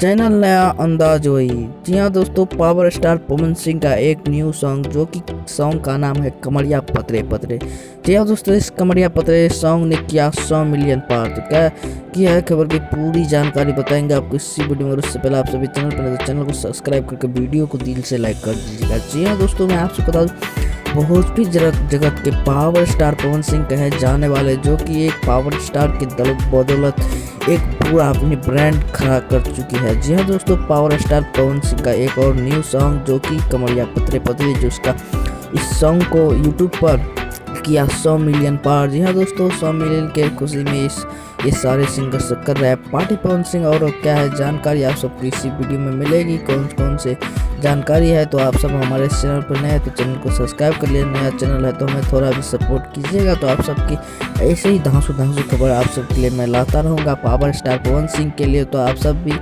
Channel नया अंदाज वही। जी हाँ दोस्तों, पावर स्टार पवन सिंह का एक न्यू सॉन्ग, जो कि सॉन्ग का नाम है कमरिया पतरे पतरे। जी हाँ दोस्तों, इस कमरिया पतरे सॉन्ग ने किया 100 मिलियन पार। तो क्या किया है खबर की पूरी जानकारी बताएंगे आपको इसी वीडियो में। उससे पहले आप सभी चैनल पर तो चैनल को सब्सक्राइब करके वीडियो को दिल से लाइक कर दीजिएगा। जी हाँ दोस्तों, मैं आपसे बता दूं, भोजपुरी जगत के पावर स्टार पवन सिंह कहे जाने वाले, जो कि एक पावर स्टार की बदौलत एक पूरा अपनी ब्रांड खड़ा कर चुकी है। जी हाँ दोस्तों, पावर स्टार पवन सिंह का एक और न्यू सॉन्ग, जो कि कमरिया पतरे पतरे, जो उसका इस सॉन्ग को यूट्यूब पर किया 100 मिलियन पार। जी हाँ दोस्तों, 100 मिलियन के खुशी में ये सारे सिंगर्स कर रहे हैं पार्टी पवन सिंह। और क्या है जानकारी आप सबको इसी वीडियो में मिलेगी, कौन कौन से जानकारी है। तो आप सब हमारे चैनल पर नए हैं तो चैनल को सब्सक्राइब कर लिए, नया चैनल है तो हमें थोड़ा भी सपोर्ट कीजिएगा। तो आप सबकी ऐसे ही धांसू खबर आप सबके लिए मैं लाता रहूँगा पावर स्टार पवन सिंह के लिए। तो आप सब भी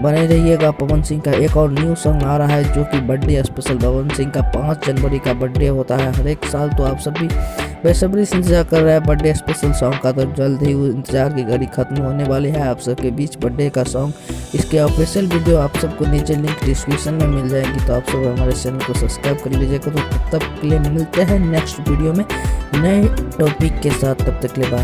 बने रहिएगा। पवन सिंह का एक और न्यू सॉन्ग आ रहा है, जो कि बर्थडे स्पेशल। पवन सिंह का 5 जनवरी का बर्थडे होता है हर एक साल। तो आप सब भी बेसब्री से इंतजार कर रहे हैं बर्थडे स्पेशल सॉन्ग का। तो जल्द ही वो इंतजार की घड़ी खत्म होने वाली है आप सबके बीच बर्थडे का सॉन्ग। इसके ऑफिशियल वीडियो आप सबको नीचे लिंक डिस्क्रिप्शन में मिल जाएगी। तो आप सब हमारे चैनल को सब्सक्राइब कर लीजिएगा। तो तब तक के लिए मिलते हैं नेक्स्ट वीडियो में नए टॉपिक के साथ। तब तक के लिए बाय।